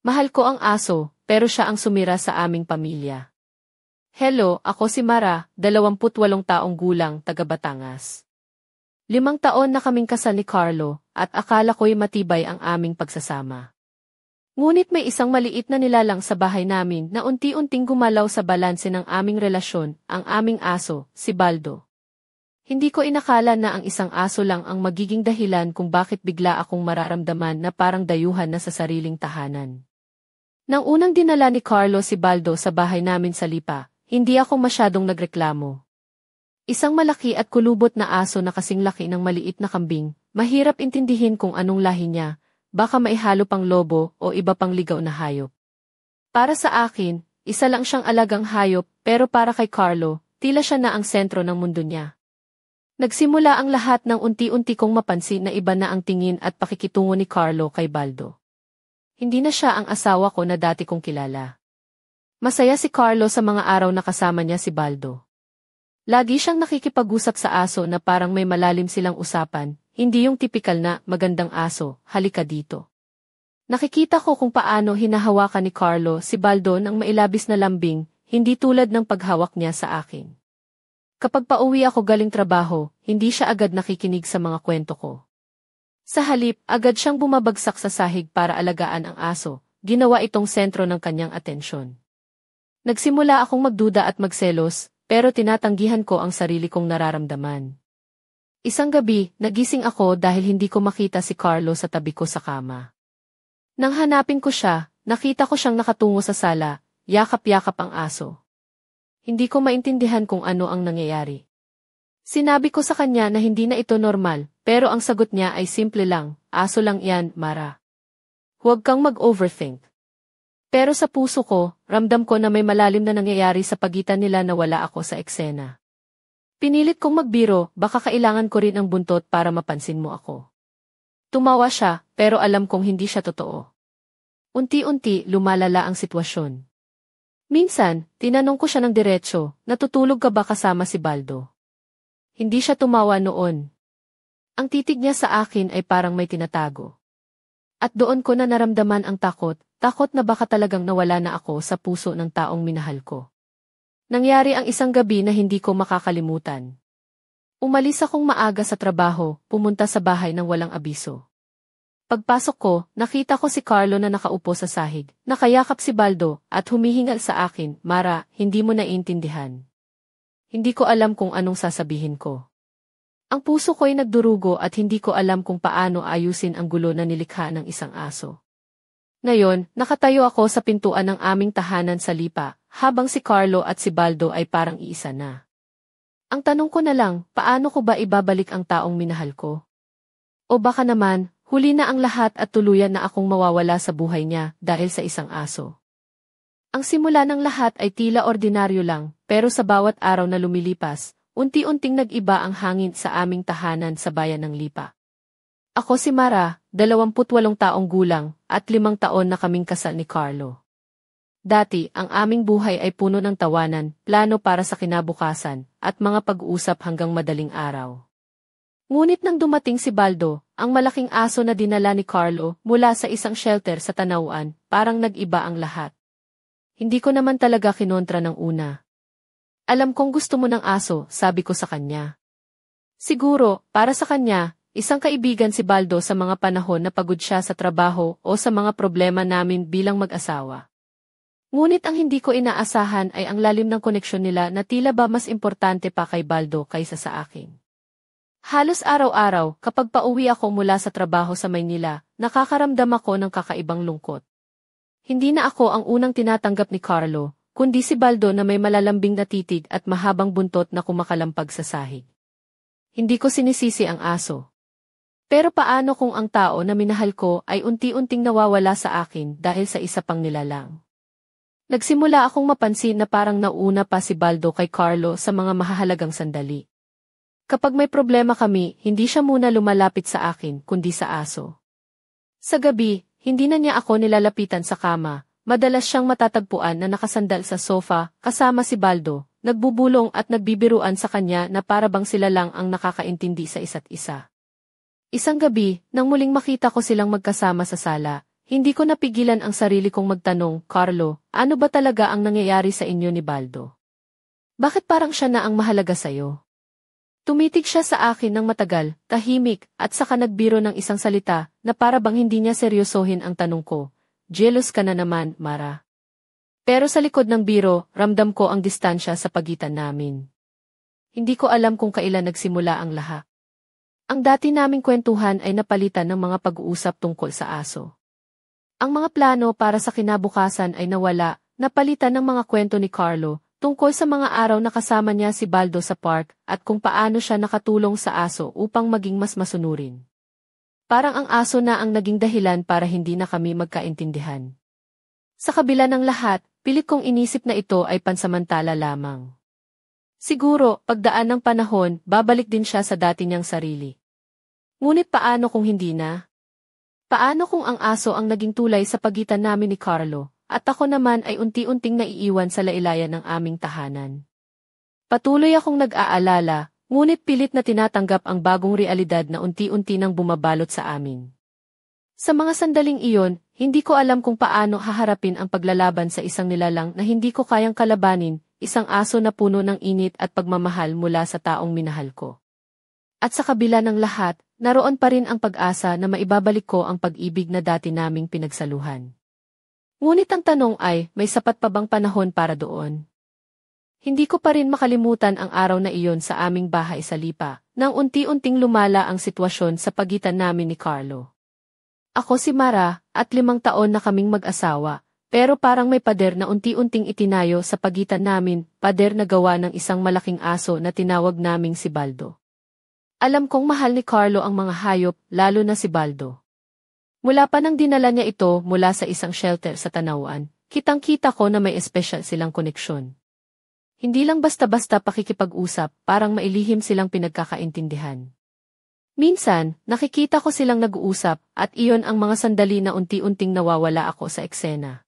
Mahal ko ang aso, pero siya ang sumira sa aming pamilya. Hello, ako si Mara, 28 taong gulang, taga Batangas. 5 taon na kaming kasal ni Carlo, at akala ko'y matibay ang aming pagsasama. Ngunit may isang maliit na nilalang sa bahay namin na unti-unting gumalaw sa balanse ng aming relasyon, ang aming aso, si Baldo. Hindi ko inakala na ang isang aso lang ang magiging dahilan kung bakit bigla akong mararamdaman na parang dayuhan na sa sariling tahanan. Nang unang dinala ni Carlo si Baldo sa bahay namin sa Lipa, hindi ako masyadong nagreklamo. Isang malaki at kulubot na aso na kasing laki ng maliit na kambing, mahirap intindihin kung anong lahi niya, baka maihalo pang lobo o iba pang ligaw na hayop. Para sa akin, isa lang siyang alagang hayop, pero para kay Carlo, tila siya na ang sentro ng mundo niya. Nagsimula ang lahat ng unti-unti kong mapansin na iba na ang tingin at pakikitungo ni Carlo kay Baldo. Hindi na siya ang asawa ko na dati kong kilala. Masaya si Carlo sa mga araw na kasama niya si Baldo. Lagi siyang nakikipag-usap sa aso na parang may malalim silang usapan, hindi yung tipikal na magandang aso, halika dito. Nakikita ko kung paano hinahawakan ni Carlo si Baldo ng mailabis na lambing, hindi tulad ng paghawak niya sa akin. Kapag pauwi ako galing trabaho, hindi siya agad nakikinig sa mga kwento ko. Sa halip, agad siyang bumabagsak sa sahig para alagaan ang aso, ginawa itong sentro ng kanyang atensyon. Nagsimula akong magduda at magselos, pero tinatanggihan ko ang sarili kong nararamdaman. Isang gabi, nagising ako dahil hindi ko makita si Carlo sa tabi ko sa kama. Nang hanapin ko siya, nakita ko siyang nakatungo sa sala, yakap-yakap ang aso. Hindi ko maintindihan kung ano ang nangyayari. Sinabi ko sa kanya na hindi na ito normal, pero ang sagot niya ay simple lang, aso lang yan, Mara. Huwag kang mag-overthink. Pero sa puso ko, ramdam ko na may malalim na nangyayari sa pagitan nila na wala ako sa eksena. Pinilit kong magbiro, baka kailangan ko rin ang buntot para mapansin mo ako. Tumawa siya, pero alam kong hindi siya totoo. Unti-unti, lumalala ang sitwasyon. Minsan, tinanong ko siya ng diretso, natutulog ka ba kasama si Baldo? Hindi siya tumawa noon. Ang titig niya sa akin ay parang may tinatago. At doon ko na naramdaman ang takot na baka talagang nawala na ako sa puso ng taong minahal ko. Nangyari ang isang gabi na hindi ko makakalimutan. Umalis akong maaga sa trabaho, pumunta sa bahay ng walang abiso. Pagpasok ko, nakita ko si Carlo na nakaupo sa sahig, nakayakap si Baldo, at humihingal sa akin, Mara, hindi mo naiintindihan. Hindi ko alam kung anong sasabihin ko. Ang puso ko'y nagdurugo at hindi ko alam kung paano ayusin ang gulo na nilikha ng isang aso. Ngayon, nakatayo ako sa pintuan ng aming tahanan sa Lipa, habang si Carlo at si Baldo ay parang iisa na. Ang tanong ko na lang, paano ko ba ibabalik ang taong minahal ko? O baka naman, huli na ang lahat at tuluyan na akong mawawala sa buhay niya dahil sa isang aso. Ang simula ng lahat ay tila ordinaryo lang, pero sa bawat araw na lumilipas, unti-unting nag-iba ang hangin sa aming tahanan sa bayan ng Lipa. Ako si Mara, 28 taong gulang, at 5 taon na kaming kasal ni Carlo. Dati, ang aming buhay ay puno ng tawanan, plano para sa kinabukasan, at mga pag-uusap hanggang madaling araw. Ngunit nang dumating si Baldo, ang malaking aso na dinala ni Carlo mula sa isang shelter sa Tanauan, parang nag-iba ang lahat. Hindi ko naman talaga kinontra ng una. Alam kong gusto mo ng aso, sabi ko sa kanya. Siguro, para sa kanya, isang kaibigan si Baldo sa mga panahon na pagod siya sa trabaho o sa mga problema namin bilang mag-asawa. Ngunit ang hindi ko inaasahan ay ang lalim ng koneksyon nila na tila ba mas importante pa kay Baldo kaysa sa akin. Halos araw-araw, kapag pauwi ako mula sa trabaho sa Maynila, nakakaramdam ako ng kakaibang lungkot. Hindi na ako ang unang tinatanggap ni Carlo, kundi si Baldo na may malalambing na titig at mahabang buntot na kumakalampag sa sahig. Hindi ko sinisisi ang aso. Pero paano kung ang tao na minahal ko ay unti-unting nawawala sa akin dahil sa isa pang nilalang? Nagsimula akong mapansin na parang nauna pa si Baldo kay Carlo sa mga mahahalagang sandali. Kapag may problema kami, hindi siya muna lumalapit sa akin, kundi sa aso. Sa gabi, hindi na niya ako nilalapitan sa kama, madalas siyang matatagpuan na nakasandal sa sofa, kasama si Baldo, nagbubulong at nagbibiruan sa kanya na para bang sila lang ang nakakaintindi sa isa't isa. Isang gabi, nang muling makita ko silang magkasama sa sala, hindi ko napigilan ang sarili kong magtanong, Carlo, ano ba talaga ang nangyayari sa inyo ni Baldo? Bakit parang siya na ang mahalaga sa'yo? Tumitig siya sa akin ng matagal, tahimik, at saka nagbiro ng isang salita na para bang hindi niya seryosohin ang tanong ko. Jealous ka na naman, Mara. Pero sa likod ng biro, ramdam ko ang distansya sa pagitan namin. Hindi ko alam kung kailan nagsimula ang lahat. Ang dati naming kwentuhan ay napalitan ng mga pag-uusap tungkol sa aso. Ang mga plano para sa kinabukasan ay nawala, napalitan ng mga kwento ni Carlo, tungkol sa mga araw na kasama niya si Baldo sa park at kung paano siya nakatulong sa aso upang maging mas masunurin. Parang ang aso na ang naging dahilan para hindi na kami magkaintindihan. Sa kabila ng lahat, pilit kong inisip na ito ay pansamantala lamang. Siguro, pagdaan ng panahon, babalik din siya sa dati niyang sarili. Ngunit paano kung hindi na? Paano kung ang aso ang naging tulay sa pagitan namin ni Carlo? At ako naman ay unti-unting naiiwan sa lailayan ng aming tahanan. Patuloy akong nag-aalala, ngunit pilit na tinatanggap ang bagong realidad na unti-unti nang bumabalot sa amin. Sa mga sandaling iyon, hindi ko alam kung paano haharapin ang paglalaban sa isang nilalang na hindi ko kayang kalabanin, isang aso na puno ng init at pagmamahal mula sa taong minahal ko. At sa kabila ng lahat, naroon pa rin ang pag-asa na maibabalik ko ang pag-ibig na dati naming pinagsaluhan. Ngunit ang tanong ay, may sapat pa bang panahon para doon? Hindi ko pa rin makalimutan ang araw na iyon sa aming bahay sa Lipa, nang unti-unting lumala ang sitwasyon sa pagitan namin ni Carlo. Ako si Mara, at 5 taon na kaming mag-asawa, pero parang may pader na unti-unting itinayo sa pagitan namin, pader na gawa ng isang malaking aso na tinawag naming si Baldo. Alam kong mahal ni Carlo ang mga hayop, lalo na si Baldo. Mula pa nang dinala niya ito mula sa isang shelter sa Tanauan, kitang-kita ko na may espesyal silang koneksyon. Hindi lang basta-basta pakikipag-usap, parang mailihim silang pinagkakaintindihan. Minsan, nakikita ko silang nag-uusap at iyon ang mga sandali na unti-unting nawawala ako sa eksena.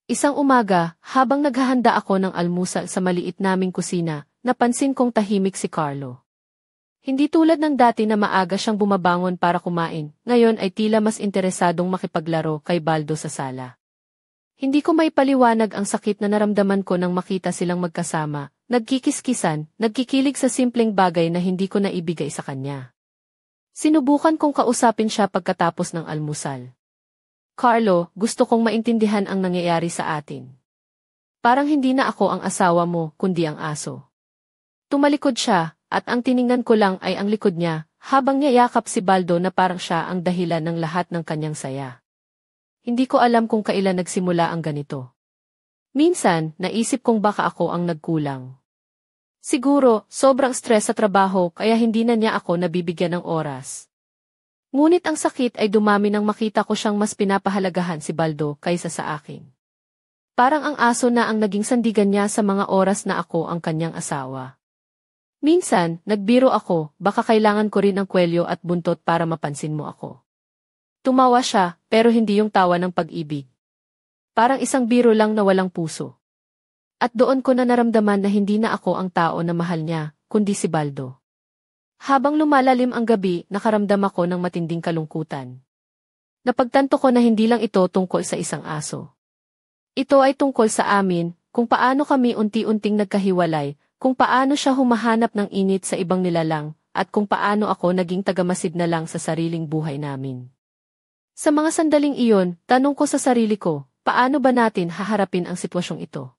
Isang umaga, habang naghahanda ako ng almusal sa maliit naming kusina, napansin kong tahimik si Carlo. Hindi tulad ng dati na maaga siyang bumabangon para kumain, ngayon ay tila mas interesadong makipaglaro kay Baldo sa sala. Hindi ko maipaliwanag ang sakit na naramdaman ko nang makita silang magkasama, nagkikiskisan, nagkikilig sa simpleng bagay na hindi ko naibigay sa kanya. Sinubukan kong kausapin siya pagkatapos ng almusal. Carlo, gusto kong maintindihan ang nangyayari sa atin. Parang hindi na ako ang asawa mo, kundi ang aso. Tumalikod siya, at ang tiningnan ko lang ay ang likod niya, habang niyayakap si Baldo na parang siya ang dahilan ng lahat ng kanyang saya. Hindi ko alam kung kailan nagsimula ang ganito. Minsan, naisip kong baka ako ang nagkulang. Siguro, sobrang stress sa trabaho kaya hindi na niya ako nabibigyan ng oras. Ngunit ang sakit ay dumami nang makita ko siyang mas pinapahalagahan si Baldo kaysa sa akin. Parang ang aso na ang naging sandigan niya sa mga oras na ako ang kanyang asawa. Minsan, nagbiro ako, baka kailangan ko rin ang kwelyo at buntot para mapansin mo ako. Tumawa siya, pero hindi yung tawa ng pag-ibig. Parang isang biro lang na walang puso. At doon ko na naramdaman na hindi na ako ang tao na mahal niya, kundi si Baldo. Habang lumalalim ang gabi, nakaramdam ako ng matinding kalungkutan. Napagtanto ko na hindi lang ito tungkol sa isang aso. Ito ay tungkol sa amin, kung paano kami unti-unting nagkahiwalay, kung paano siya humahanap ng init sa ibang nilalang, at kung paano ako naging tagamasid na lang sa sariling buhay namin. Sa mga sandaling iyon, tanong ko sa sarili ko, paano ba natin haharapin ang sitwasyong ito?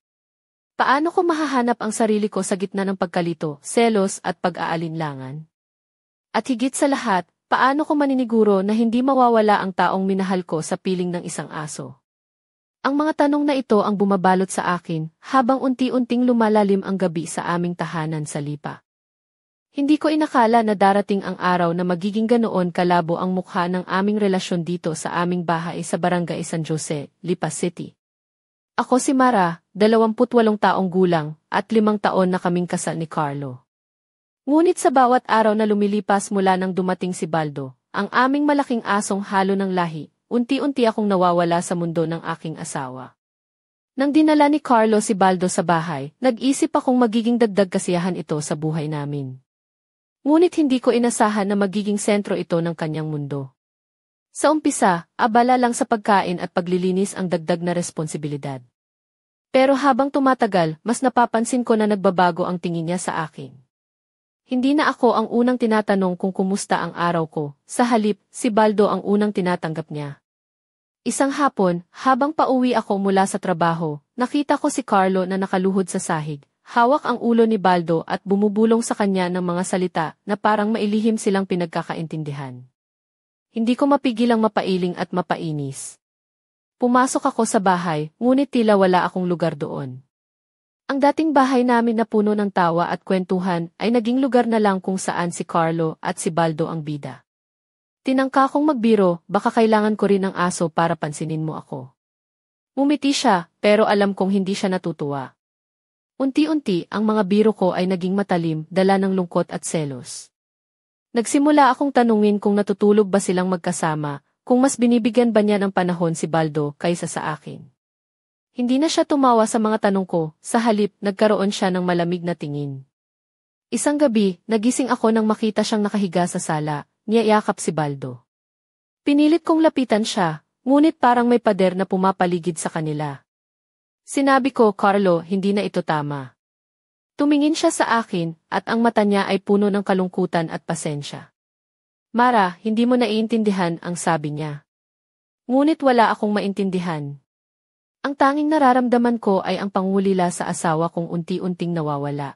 Paano ko mahahanap ang sarili ko sa gitna ng pagkalito, selos at pag-aalinlangan? At higit sa lahat, paano ko maniniguro na hindi mawawala ang taong minahal ko sa piling ng isang aso? Ang mga tanong na ito ang bumabalot sa akin habang unti-unting lumalalim ang gabi sa aming tahanan sa Lipa. Hindi ko inakala na darating ang araw na magiging ganoon kalabo ang mukha ng aming relasyon dito sa aming bahay sa Barangay San Jose, Lipa City. Ako si Mara, 28 taong gulang, at 5 taon na kaming kasal ni Carlo. Ngunit sa bawat araw na lumilipas mula nang dumating si Baldo, ang aming malaking asong halo ng lahi, unti-unti akong nawawala sa mundo ng aking asawa. Nang dinala ni Carlo si Baldo sa bahay, nag-isip akong magiging dagdag kasiyahan ito sa buhay namin. Ngunit hindi ko inasahan na magiging sentro ito ng kanyang mundo. Sa umpisa, abala lang sa pagkain at paglilinis ang dagdag na responsibilidad. Pero habang tumatagal, mas napapansin ko na nagbabago ang tingin niya sa akin. Hindi na ako ang unang tinatanong kung kumusta ang araw ko, sa halip, si Baldo ang unang tinatanggap niya. Isang hapon, habang pauwi ako mula sa trabaho, nakita ko si Carlo na nakaluhod sa sahig, hawak ang ulo ni Baldo at bumubulong sa kanya ng mga salita na parang mailihim silang pinagkakaintindihan. Hindi ko mapigilang mapailing at mapainis. Pumasok ako sa bahay, ngunit tila wala akong lugar doon. Ang dating bahay namin na puno ng tawa at kwentuhan ay naging lugar na lang kung saan si Carlo at si Baldo ang bida. Tinangka kong magbiro, baka kailangan ko rin ng aso para pansinin mo ako. Umiti siya, pero alam kong hindi siya natutuwa. Unti-unti, ang mga biro ko ay naging matalim, dala ng lungkot at selos. Nagsimula akong tanungin kung natutulog ba silang magkasama, kung mas binibigyan ba niya ng panahon si Baldo kaysa sa akin. Hindi na siya tumawa sa mga tanong ko, sa halip nagkaroon siya ng malamig na tingin. Isang gabi, nagising ako nang makita siyang nakahiga sa sala, niyayakap si Baldo. Pinilit kong lapitan siya, ngunit parang may pader na pumapaligid sa kanila. Sinabi ko, Carlo, hindi na ito tama. Tumingin siya sa akin, at ang mata niya ay puno ng kalungkutan at pasensya. Mara, hindi mo naiintindihan ang sabi niya. Ngunit wala akong maintindihan. Ang tanging nararamdaman ko ay ang pangulila sa asawa kong unti-unting nawawala.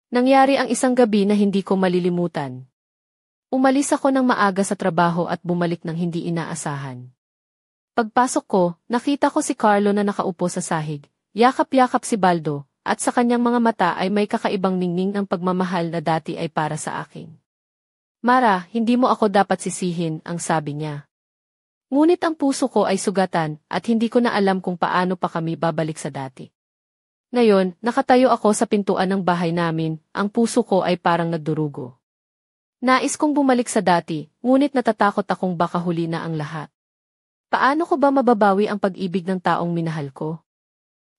Nangyari ang isang gabi na hindi ko malilimutan. Umalis ako ng maaga sa trabaho at bumalik ng hindi inaasahan. Pagpasok ko, nakita ko si Carlo na nakaupo sa sahig, yakap-yakap si Baldo, at sa kanyang mga mata ay may kakaibang ningning ng pagmamahal na dati ay para sa akin. Mara, hindi mo ako dapat sisihin, ang sabi niya. Ngunit ang puso ko ay sugatan at hindi ko na alam kung paano pa kami babalik sa dati. Ngayon, nakatayo ako sa pintuan ng bahay namin, ang puso ko ay parang nagdurugo. Nais kong bumalik sa dati, ngunit natatakot akong baka huli na ang lahat. Paano ko ba mababawi ang pag-ibig ng taong minahal ko?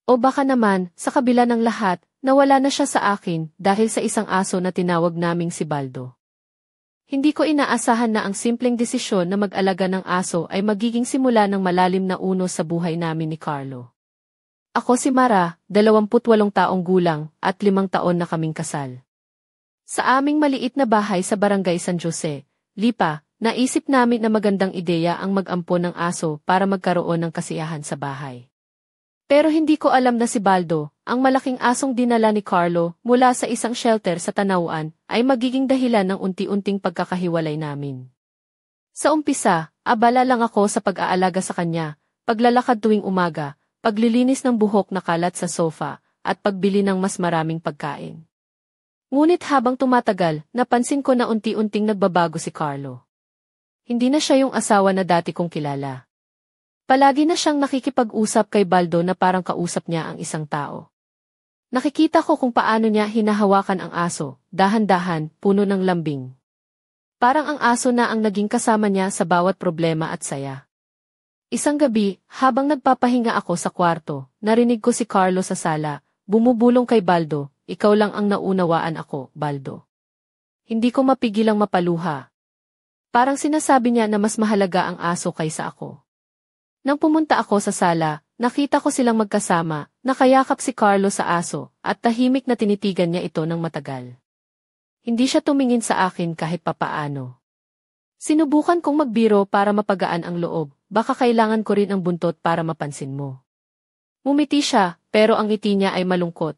O baka naman, sa kabila ng lahat, nawala na siya sa akin dahil sa isang aso na tinawag naming si Baldo. Hindi ko inaasahan na ang simpleng desisyon na mag-alaga ng aso ay magiging simula ng malalim na unos sa buhay namin ni Carlo. Ako si Mara, 28 taong gulang, at 5 taon na kaming kasal. Sa aming maliit na bahay sa Barangay San Jose, Lipa, naisip namin na magandang ideya ang mag-ampon ng aso para magkaroon ng kasiyahan sa bahay. Pero hindi ko alam na si Baldo, ang malaking asong dinala ni Carlo mula sa isang shelter sa Tanauan, ay magiging dahilan ng unti-unting pagkakahiwalay namin. Sa umpisa, abala lang ako sa pag-aalaga sa kanya, paglalakad tuwing umaga, paglilinis ng buhok na kalat sa sofa, at pagbili ng mas maraming pagkain. Ngunit habang tumatagal, napansin ko na unti-unting nagbabago si Carlo. Hindi na siya yung asawa na dati kong kilala. Palagi na siyang nakikipag-usap kay Baldo na parang kausap niya ang isang tao. Nakikita ko kung paano niya hinahawakan ang aso, dahan-dahan, puno ng lambing. Parang ang aso na ang naging kasama niya sa bawat problema at saya. Isang gabi, habang nagpapahinga ako sa kwarto, narinig ko si Carlo sa sala, bumubulong kay Baldo, ikaw lang ang naunawaan ako, Baldo. Hindi ko mapigilang mapaluha. Parang sinasabi niya na mas mahalaga ang aso kaysa ako. Nang pumunta ako sa sala, nakita ko silang magkasama, nakayakap si Carlo sa aso, at tahimik na tinitigan niya ito ng matagal. Hindi siya tumingin sa akin kahit papaano. Sinubukan kong magbiro para mapagaan ang loob, baka kailangan ko rin ang buntot para mapansin mo. Ngumiti siya, pero ang ngiti niya ay malungkot.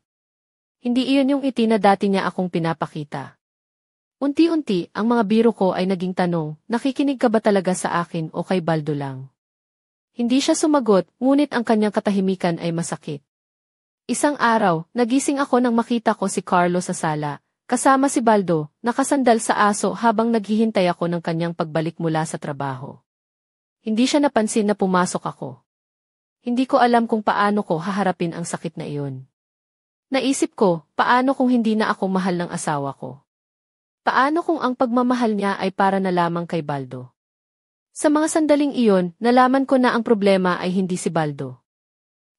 Hindi iyon yung ngiti na dati niya akong pinapakita. Unti-unti, ang mga biro ko ay naging tanong, nakikinig ka ba talaga sa akin o kay Baldo lang? Hindi siya sumagot, ngunit ang kanyang katahimikan ay masakit. Isang araw, nagising ako nang makita ko si Carlo sa sala, kasama si Baldo, nakasandal sa aso habang naghihintay ako ng kanyang pagbalik mula sa trabaho. Hindi siya napansin na pumasok ako. Hindi ko alam kung paano ko haharapin ang sakit na iyon. Naisip ko, paano kung hindi na ako mahal ng asawa ko? Paano kung ang pagmamahal niya ay para na lamang kay Baldo? Sa mga sandaling iyon, nalaman ko na ang problema ay hindi si Baldo.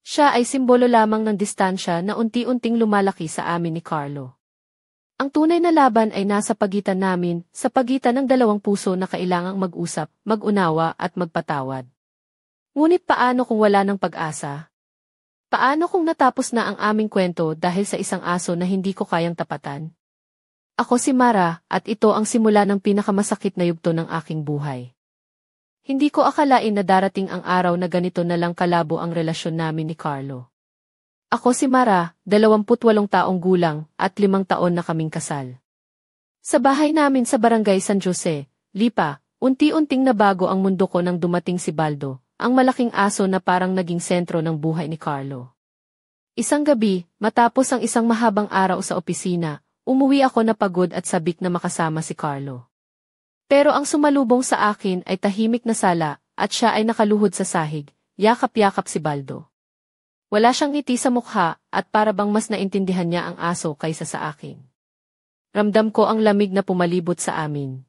Siya ay simbolo lamang ng distansya na unti-unting lumalaki sa amin ni Carlo. Ang tunay na laban ay nasa pagitan namin, sa pagitan ng dalawang puso na kailangang mag-usap, mag-unawa at magpatawad. Ngunit paano kung wala ng pag-asa? Paano kung natapos na ang aming kwento dahil sa isang aso na hindi ko kayang tapatan? Ako si Mara, at ito ang simula ng pinakamasakit na yugto ng aking buhay. Hindi ko akalain na darating ang araw na ganito na lang kalabo ang relasyon namin ni Carlo. Ako si Mara, 28 taong gulang, at 5 taon na kaming kasal. Sa bahay namin sa Barangay San Jose, Lipa, unti-unting nabago ang mundo ko nang dumating si Baldo, ang malaking aso na parang naging sentro ng buhay ni Carlo. Isang gabi, matapos ang isang mahabang araw sa opisina, umuwi ako na pagod at sabik na makasama si Carlo. Pero ang sumalubong sa akin ay tahimik na sala, at siya ay nakaluhod sa sahig, yakap-yakap si Baldo. Wala siyang ngiti sa mukha, at para bang mas naintindihan niya ang aso kaysa sa akin. Ramdam ko ang lamig na pumalibot sa amin.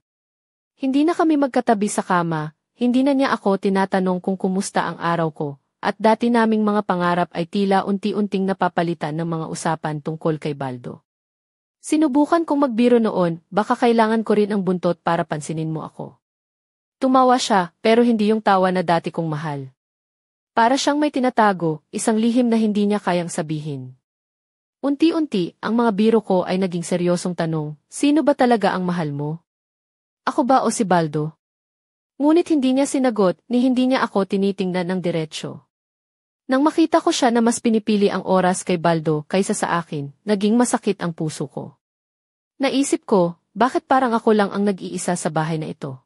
Hindi na kami magkatabi sa kama, hindi na niya ako tinatanong kung kumusta ang araw ko, at dati naming mga pangarap ay tila unti-unting napapalitan ng mga usapan tungkol kay Baldo. Sinubukan kong magbiro noon, baka kailangan ko rin ang buntot para pansinin mo ako. Tumawa siya, pero hindi yung tawa na dati kong mahal. Para siyang may tinatago, isang lihim na hindi niya kayang sabihin. Unti-unti, ang mga biro ko ay naging seryosong tanong, sino ba talaga ang mahal mo? Ako ba o si Baldo? Ngunit hindi niya sinagot, ni hindi niya ako tinitingnan ng diretsyo. Nang makita ko siya na mas pinipili ang oras kay Baldo kaysa sa akin, naging masakit ang puso ko. Naisip ko, bakit parang ako lang ang nag-iisa sa bahay na ito?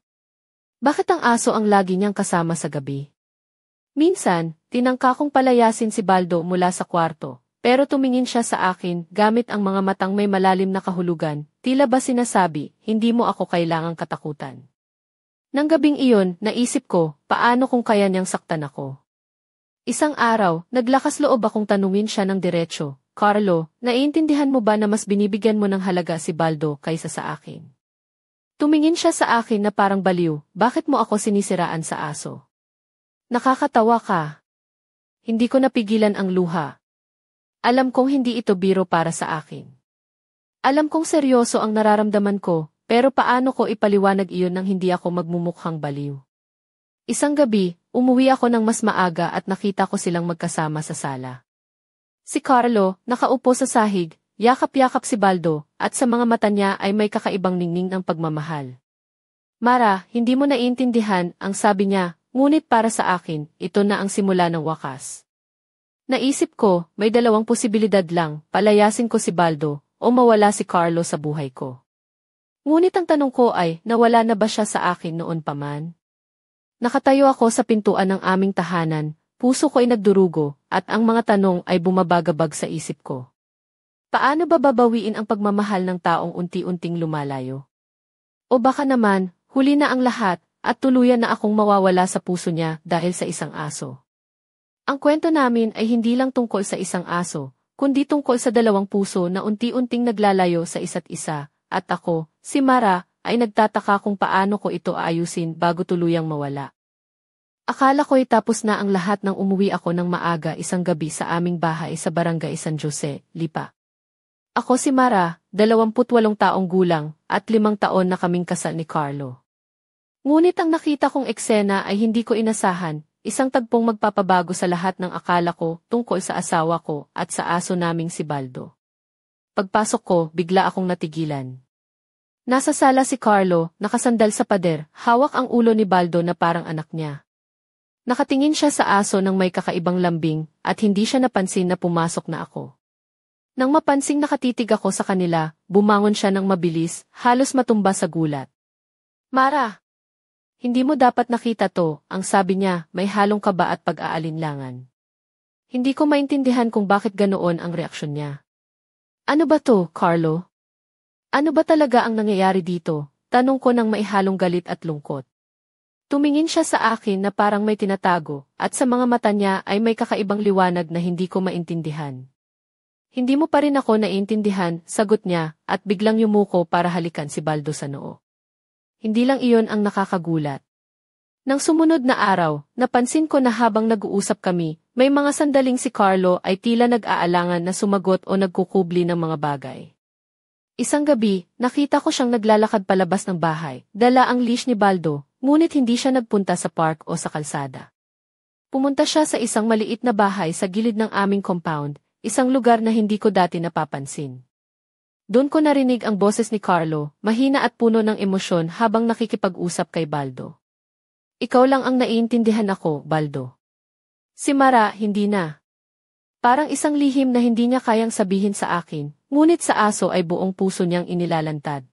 Bakit ang aso ang lagi niyang kasama sa gabi? Minsan, tinangka kong palayasin si Baldo mula sa kwarto, pero tumingin siya sa akin gamit ang mga matang may malalim na kahulugan, tila ba sinasabi, hindi mo ako kailangang katakutan. Nang gabing iyon, naisip ko, paano kung kaya niyang saktan ako? Isang araw, naglakas loob akong tanungin siya ng diretsyo, Carlo, naiintindihan mo ba na mas binibigyan mo ng halaga si Baldo kaysa sa akin? Tumingin siya sa akin na parang baliw, bakit mo ako sinisiraan sa aso? Nakakatawa ka. Hindi ko napigilan ang luha. Alam kong hindi ito biro para sa akin. Alam kong seryoso ang nararamdaman ko, pero paano ko ipaliwanag iyon nang hindi ako magmumukhang baliw? Isang gabi, umuwi ako ng mas maaga at nakita ko silang magkasama sa sala. Si Carlo, nakaupo sa sahig, yakap-yakap si Baldo, at sa mga mata niya ay may kakaibang ningning ng pagmamahal. Mara, hindi mo naiintindihan, ang sabi niya, ngunit para sa akin, ito na ang simula ng wakas. Naisip ko, may dalawang posibilidad lang, palayasin ko si Baldo, o mawala si Carlo sa buhay ko. Ngunit ang tanong ko ay, nawala na ba siya sa akin noon pa man? Nakatayo ako sa pintuan ng aming tahanan, puso ko ay nagdurugo, at ang mga tanong ay bumabagabag sa isip ko. Paano ba babawiin ang pagmamahal ng taong unti-unting lumalayo? O baka naman, huli na ang lahat, at tuluyan na akong mawawala sa puso niya dahil sa isang aso. Ang kwento namin ay hindi lang tungkol sa isang aso, kundi tungkol sa dalawang puso na unti-unting naglalayo sa isa't isa, at ako, si Mara, ay nagtataka kung paano ko ito aayusin bago tuluyang mawala. Akala ko'y tapos na ang lahat nang umuwi ako ng maaga isang gabi sa aming bahay sa Barangay San Jose, Lipa. Ako si Mara, 28 taong gulang, at 5 taon na kaming kasal ni Carlo. Ngunit ang nakita kong eksena ay hindi ko inasahan, isang tagpong magpapabago sa lahat ng akala ko tungkol sa asawa ko at sa aso naming si Baldo. Pagpasok ko, bigla akong natigilan. Nasa sala si Carlo, nakasandal sa pader, hawak ang ulo ni Baldo na parang anak niya. Nakatingin siya sa aso ng may kakaibang lambing, at hindi siya napansin na pumasok na ako. Nang mapansing nakatitig ako sa kanila, bumangon siya ng mabilis, halos matumba sa gulat. Mara! Hindi mo dapat nakita to, ang sabi niya, may halong kaba at pag-aalinlangan. Hindi ko maintindihan kung bakit ganoon ang reaksyon niya. Ano ba to, Carlo? Ano ba talaga ang nangyayari dito? Tanong ko nang maihalong galit at lungkot. Tumingin siya sa akin na parang may tinatago, at sa mga mata niya ay may kakaibang liwanag na hindi ko maintindihan. Hindi mo pa rin ako naiintindihan, sagot niya, at biglang yumuko para halikan si Baldo sa noo. Hindi lang iyon ang nakakagulat. Nang sumunod na araw, napansin ko na habang nag-uusap kami, may mga sandaling si Carlo ay tila nag-aalangan na sumagot o nagkukubli ng mga bagay. Isang gabi, nakita ko siyang naglalakad palabas ng bahay, dala ang leash ni Baldo, ngunit hindi siya nagpunta sa park o sa kalsada. Pumunta siya sa isang maliit na bahay sa gilid ng aming compound, isang lugar na hindi ko dati napapansin. Doon ko narinig ang boses ni Carlo, mahina at puno ng emosyon habang nakikipag-usap kay Baldo. Ikaw lang ang naiintindihan ako, Baldo. Si Mara, hindi na. Parang isang lihim na hindi niya kayang sabihin sa akin, ngunit sa aso ay buong puso niyang inilalantad.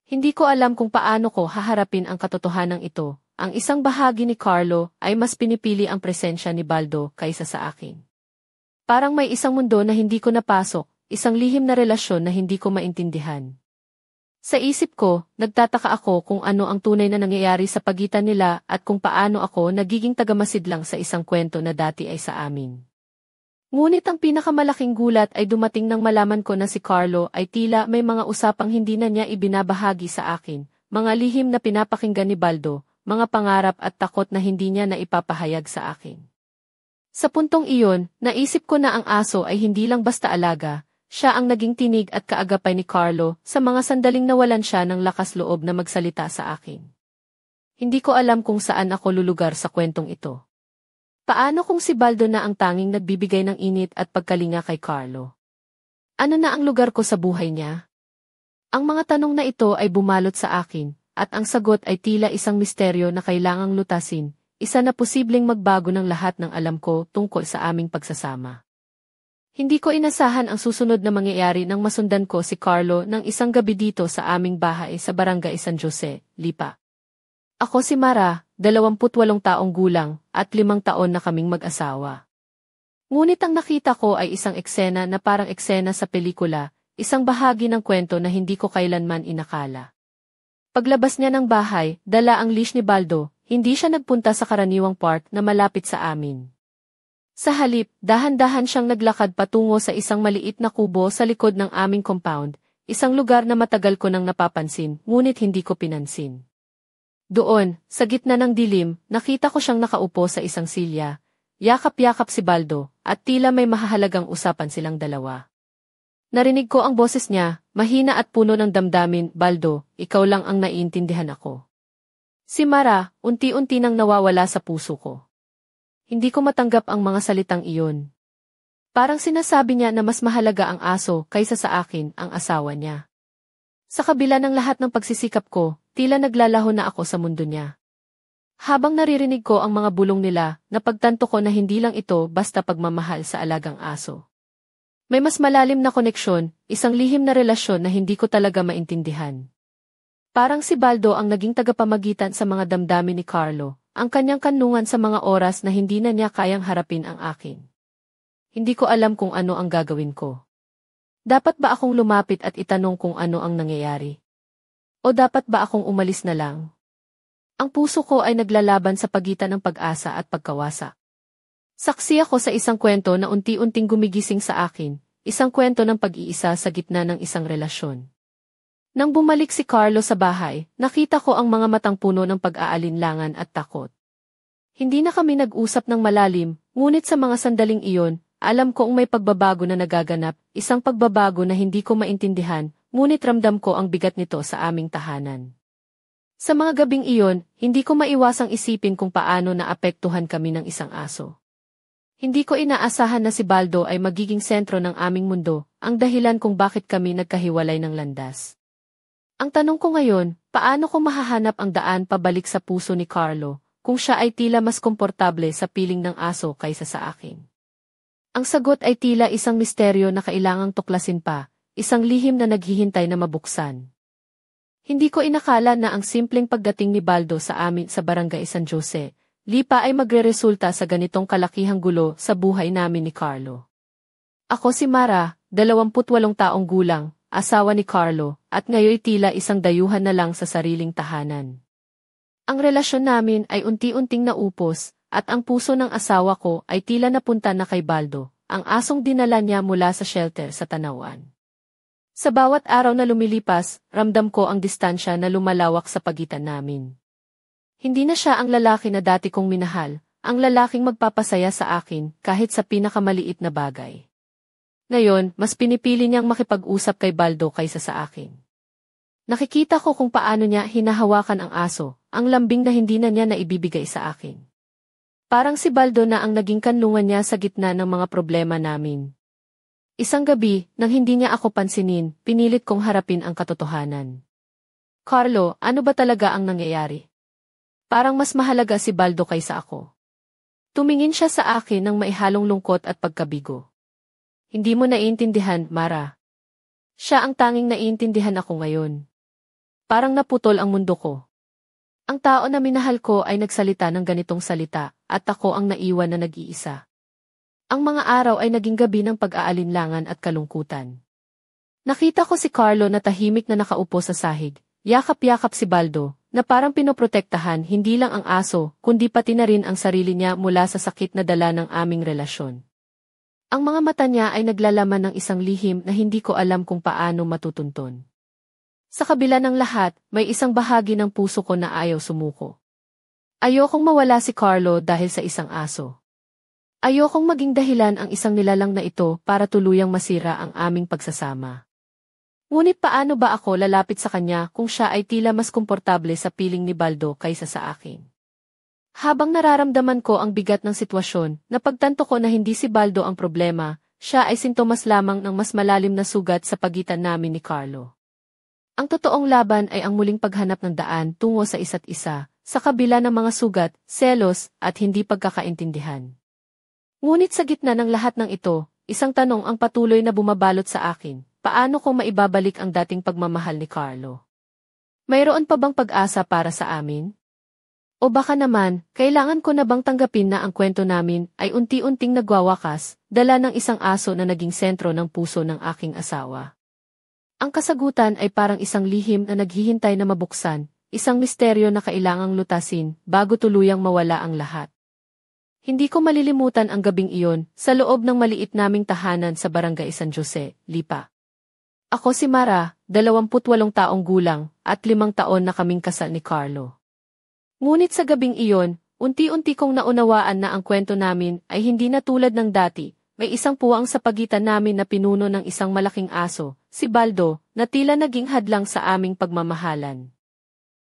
Hindi ko alam kung paano ko haharapin ang katotohanan ito. Ang isang bahagi ni Carlo ay mas pinipili ang presensya ni Baldo kaysa sa akin. Parang may isang mundo na hindi ko napasok, isang lihim na relasyon na hindi ko maintindihan. Sa isip ko, nagtataka ako kung ano ang tunay na nangyayari sa pagitan nila at kung paano ako nagiging tagamasidlang sa isang kwento na dati ay sa amin. Ngunit ang pinakamalaking gulat ay dumating nang malaman ko na si Carlo ay tila may mga usapang hindi na niya ibinabahagi sa akin, mga lihim na pinapakinggan ni Baldo, mga pangarap at takot na hindi niya na ipapahayag sa akin. Sa puntong iyon, naisip ko na ang aso ay hindi lang basta alaga, siya ang naging tinig at kaagapay ni Carlo sa mga sandaling nawalan siya ng lakas loob na magsalita sa akin. Hindi ko alam kung saan ako lulugar sa kwentong ito. Paano kung si Baldo na ang tanging nagbibigay ng init at pagkalinga kay Carlo? Ano na ang lugar ko sa buhay niya? Ang mga tanong na ito ay bumalot sa akin, at ang sagot ay tila isang misteryo na kailangang lutasin, isa na posibleng magbago ng lahat ng alam ko tungkol sa aming pagsasama. Hindi ko inasahan ang susunod na mangyayari nang masundan ko si Carlo ng isang gabi dito sa aming bahay sa Barangay San Jose, Lipa. Ako si Mara, 28 taong gulang, at 5 taon na kaming mag-asawa. Ngunit ang nakita ko ay isang eksena na parang eksena sa pelikula, isang bahagi ng kwento na hindi ko kailanman inakala. Paglabas niya ng bahay, dala ang leash ni Baldo, hindi siya nagpunta sa karaniwang park na malapit sa amin. Sa halip, dahan-dahan siyang naglakad patungo sa isang maliit na kubo sa likod ng aming compound, isang lugar na matagal ko nang napapansin, ngunit hindi ko pinansin. Doon, sa gitna ng dilim, nakita ko siyang nakaupo sa isang silya, yakap-yakap si Baldo, at tila may mahahalagang usapan silang dalawa. Narinig ko ang boses niya, mahina at puno ng damdamin, Baldo, ikaw lang ang naiintindihan ako. Si Mara, unti-unti nang nawawala sa puso ko. Hindi ko matanggap ang mga salitang iyon. Parang sinasabi niya na mas mahalaga ang aso kaysa sa akin, ang asawa niya. Sa kabila ng lahat ng pagsisikap ko, tila naglalaho na ako sa mundo niya. Habang naririnig ko ang mga bulong nila, napagtanto ko na hindi lang ito basta pagmamahal sa alagang aso. May mas malalim na koneksyon, isang lihim na relasyon na hindi ko talaga maintindihan. Parang si Baldo ang naging tagapamagitan sa mga damdamin ni Carlo, ang kanyang kanlungan sa mga oras na hindi na niya kayang harapin ang akin. Hindi ko alam kung ano ang gagawin ko. Dapat ba akong lumapit at itanong kung ano ang nangyayari? O dapat ba akong umalis na lang? Ang puso ko ay naglalaban sa pagitan ng pag-asa at pagkawasak. Saksi ako sa isang kwento na unti-unting gumigising sa akin, isang kwento ng pag-iisa sa gitna ng isang relasyon. Nang bumalik si Carlo sa bahay, nakita ko ang mga matang puno ng pag-aalinlangan at takot. Hindi na kami nag-usap ng malalim, ngunit sa mga sandaling iyon, alam kong may pagbabago na nagaganap, isang pagbabago na hindi ko maintindihan, ngunit ramdam ko ang bigat nito sa aming tahanan. Sa mga gabing iyon, hindi ko maiwasang isipin kung paano naapektuhan kami ng isang aso. Hindi ko inaasahan na si Baldo ay magiging sentro ng aming mundo, ang dahilan kung bakit kami nagkahiwalay ng landas. Ang tanong ko ngayon, paano ko mahahanap ang daan pabalik sa puso ni Carlo, kung siya ay tila mas komportable sa piling ng aso kaysa sa akin? Ang sagot ay tila isang misteryo na kailangang tuklasin pa, isang lihim na naghihintay na mabuksan. Hindi ko inakala na ang simpleng pagdating ni Baldo sa amin sa Barangay San Jose, Lipa ay magreresulta sa ganitong kalakihang gulo sa buhay namin ni Carlo. Ako si Mara, 28 taong gulang, asawa ni Carlo, at ngayon tila isang dayuhan na lang sa sariling tahanan. Ang relasyon namin ay unti-unting naupos, at ang puso ng asawa ko ay tila napunta na kay Baldo, ang asong dinala niya mula sa shelter sa Tanawan. Sa bawat araw na lumilipas, ramdam ko ang distansya na lumalawak sa pagitan namin. Hindi na siya ang lalaki na dati kong minahal, ang lalaking magpapasaya sa akin kahit sa pinakamaliit na bagay. Ngayon, mas pinipili niyang makipag-usap kay Baldo kaysa sa akin. Nakikita ko kung paano niya hinahawakan ang aso, ang lambing na hindi na niya naibibigay sa akin. Parang si Baldo na ang naging kanlungan niya sa gitna ng mga problema namin. Isang gabi, nang hindi niya ako pansinin, pinilit kong harapin ang katotohanan. Carlo, ano ba talaga ang nangyayari? Parang mas mahalaga si Baldo kaysa ako. Tumingin siya sa akin ng maihalong lungkot at pagkabigo. Hindi mo naiintindihan, Mara. Siya ang tanging naiintindihan ako ngayon. Parang naputol ang mundo ko. Ang tao na minahal ko ay nagsalita ng ganitong salita, at ako ang naiwan na nag-iisa. Ang mga araw ay naging gabi ng pag-aalinlangan at kalungkutan. Nakita ko si Carlo na tahimik na nakaupo sa sahig, yakap-yakap si Baldo, na parang pinoprotektahan hindi lang ang aso, kundi pati na rin ang sarili niya mula sa sakit na dala ng aming relasyon. Ang mga mata niya ay naglalaman ng isang lihim na hindi ko alam kung paano matutunton. Sa kabila ng lahat, may isang bahagi ng puso ko na ayaw sumuko. Ayokong mawala si Carlo dahil sa isang aso. Ayokong maging dahilan ang isang nilalang na ito para tuluyang masira ang aming pagsasama. Ngunit paano ba ako lalapit sa kanya kung siya ay tila mas komportable sa piling ni Baldo kaysa sa akin? Habang nararamdaman ko ang bigat ng sitwasyon, napagtanto ko na hindi si Baldo ang problema, siya ay sintomas lamang ng mas malalim na sugat sa pagitan namin ni Carlo. Ang totoong laban ay ang muling paghanap ng daan tungo sa isa't isa, sa kabila ng mga sugat, selos, at hindi pagkakaintindihan. Ngunit sa gitna ng lahat ng ito, isang tanong ang patuloy na bumabalot sa akin, paano ko maibabalik ang dating pagmamahal ni Carlo? Mayroon pa bang pag-asa para sa amin? O baka naman, kailangan ko na bang tanggapin na ang kwento namin ay unti-unting nagwawakas, dala ng isang aso na naging sentro ng puso ng aking asawa? Ang kasagutan ay parang isang lihim na naghihintay na mabuksan, isang misteryo na kailangang lutasin bago tuluyang mawala ang lahat. Hindi ko malilimutan ang gabing iyon sa loob ng maliit naming tahanan sa Barangay San Jose, Lipa. Ako si Mara, 28 taong gulang, at 5 taon na kaming kasal ni Carlo. Ngunit sa gabing iyon, unti-unti kong naunawaan na ang kwento namin ay hindi na tulad ng dati. May isang puwang sa pagitan namin na pinuno ng isang malaking aso, si Baldo, na tila naging hadlang sa aming pagmamahalan.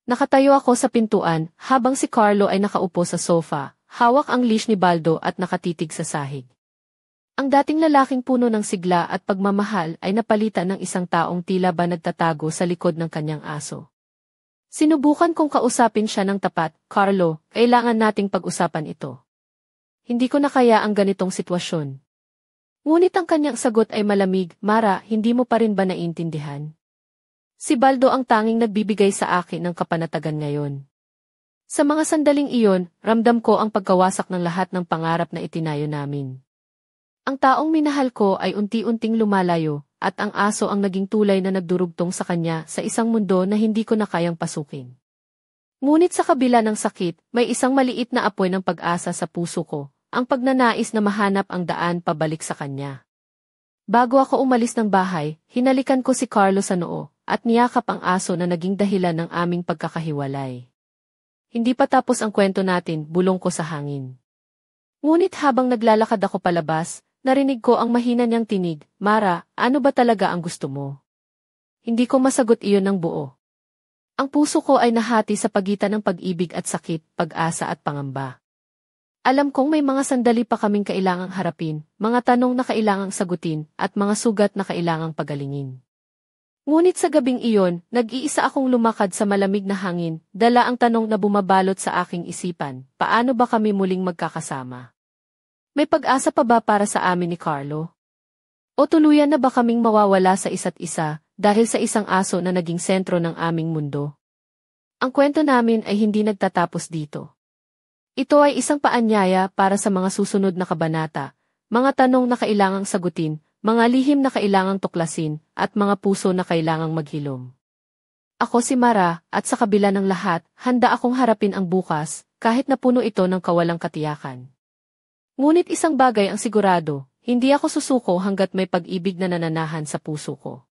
Nakatayo ako sa pintuan, habang si Carlo ay nakaupo sa sofa, hawak ang leash ni Baldo at nakatitig sa sahig. Ang dating lalaking puno ng sigla at pagmamahal ay napalitan ng isang taong tila ba nagtatago sa likod ng kanyang aso. Sinubukan kong kausapin siya ng tapat, Carlo, kailangan nating pag-usapan ito. Hindi ko na kaya ang ganitong sitwasyon. Ngunit ang kanyang sagot ay malamig, Mara, hindi mo pa rin ba naiintindihan? Si Baldo ang tanging nagbibigay sa akin ng kapanatagan ngayon. Sa mga sandaling iyon, ramdam ko ang pagkawasak ng lahat ng pangarap na itinayo namin. Ang taong minahal ko ay unti-unting lumalayo, at ang aso ang naging tulay na nagdurugtong sa kanya sa isang mundo na hindi ko na kayang pasukin. Ngunit sa kabila ng sakit, may isang maliit na apoy ng pag-asa sa puso ko, ang pagnanais na mahanap ang daan pabalik sa kanya. Bago ako umalis ng bahay, hinalikan ko si Carlo sa noo, at niyakap ang aso na naging dahilan ng aming pagkakahiwalay. Hindi pa tapos ang kwento natin, bulong ko sa hangin. Ngunit habang naglalakad ako palabas, narinig ko ang mahina niyang tinig, Mara, ano ba talaga ang gusto mo? Hindi ko masagot iyon ng buo. Ang puso ko ay nahati sa pagitan ng pag-ibig at sakit, pag-asa at pangamba. Alam kong may mga sandali pa kaming kailangang harapin, mga tanong na kailangang sagutin, at mga sugat na kailangang pagalingin. Ngunit sa gabing iyon, nag-iisa akong lumakad sa malamig na hangin, dala ang tanong na bumabalot sa aking isipan, paano ba kami muling magkakasama? May pag-asa pa ba para sa amin ni Carlo? O tuluyan na ba kaming mawawala sa isa't isa, dahil sa isang aso na naging sentro ng aming mundo? Ang kwento namin ay hindi nagtatapos dito. Ito ay isang paanyaya para sa mga susunod na kabanata, mga tanong na kailangang sagutin, mga lihim na kailangang tuklasin, at mga puso na kailangang maghilom. Ako si Mara, at sa kabila ng lahat, handa akong harapin ang bukas, kahit na puno ito ng kawalang katiyakan. Ngunit isang bagay ang sigurado, hindi ako susuko hanggat may pag-ibig na nananahan sa puso ko.